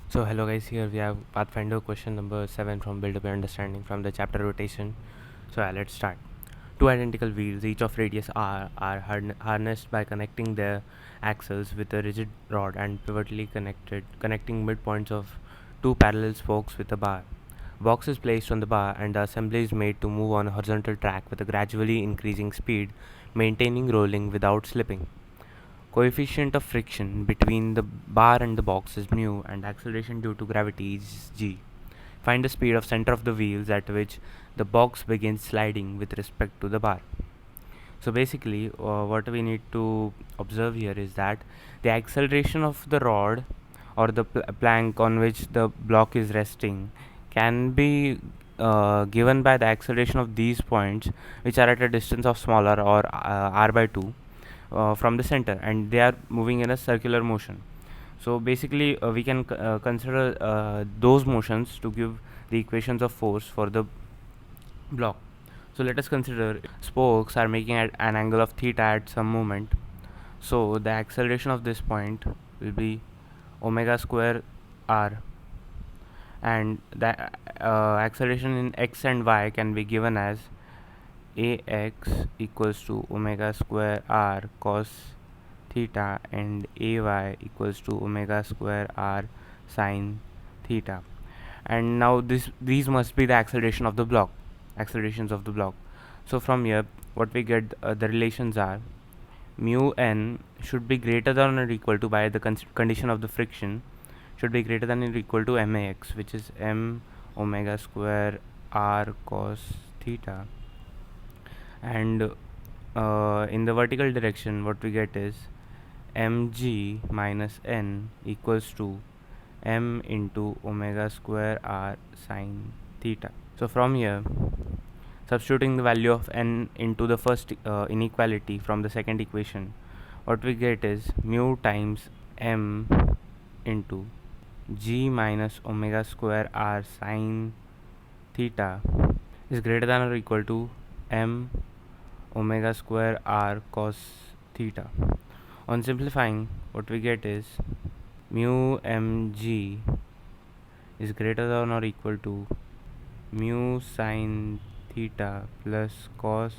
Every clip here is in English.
So hello guys, here we have Pathfinder question number 7 from Build Up Your Understanding from the chapter Rotation. So let's start. Two identical wheels, each of radius r, are harnessed by connecting their axles with a rigid rod and pivotally connecting midpoints of two parallel spokes with a bar. Box is placed on the bar and the assembly is made to move on a horizontal track with a gradually increasing speed, maintaining rolling without slipping. Coefficient of friction between the bar and the box is mu and acceleration due to gravity is g. Find the speed of center of the wheels at which the box begins sliding with respect to the bar. So basically what we need to observe here is that the acceleration of the rod or the plank on which the block is resting can be given by the acceleration of these points, which are at a distance of smaller or r by 2 from the center, and they are moving in a circular motion. So basically we can consider those motions to give the equations of force for the block. So let us consider spokes are making at an angle of theta at some moment. So the acceleration of this point will be omega square r, and the acceleration in x and y can be given as ax equals to omega square r cos theta and ay equals to omega square r sine theta. And now these must be the accelerations of the block. So from here what we get, the relations are mu n should be greater than or equal to, by the condition of the friction, should be greater than or equal to max, which is m omega square r cos theta. And in the vertical direction what we get is mg minus n equals to m into omega square r sine theta. So from here, substituting the value of n into the first inequality from the second equation, what we get is mu times m into g minus omega square r sine theta is greater than or equal to m omega square r cos theta. On simplifying, what we get is mu mg is greater than or equal to mu sine theta plus cos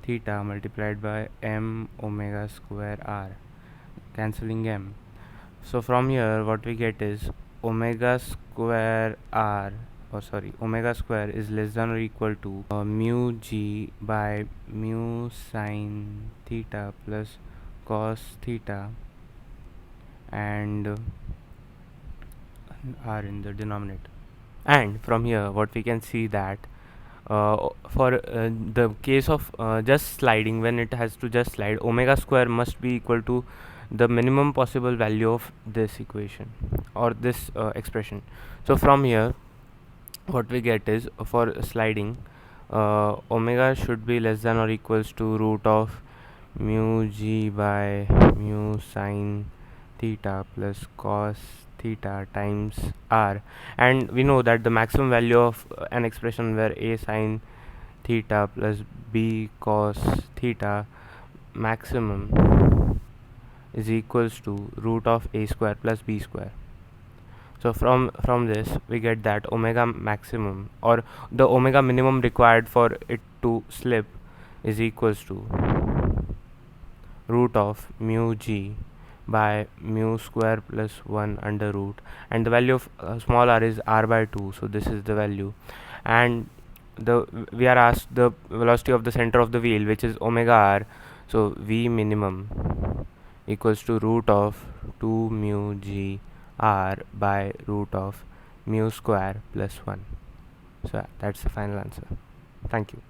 theta multiplied by m omega square r, cancelling m. So from here what we get is omega square r, omega square is less than or equal to mu g by mu sine theta plus cos theta, and r in the denominator. And from here what we can see that for the case of just sliding, when it has to just slide, omega square must be equal to the minimum possible value of this equation or this expression. So from here what we get is, for sliding, omega should be less than or equals to root of mu g by mu sine theta plus cos theta times r. And we know that the maximum value of an expression where a sine theta plus b cos theta maximum is equals to root of a square plus b square. So from this we get that omega maximum, or the omega minimum required for it to slip, is equals to root of mu g by mu square plus 1 under root, and the value of small r is r by 2, so this is the value. And we are asked the velocity of the center of the wheel, which is omega r, so v minimum equals to root of 2 mu g r by root of mu square plus 1. So that's the final answer. Thank you.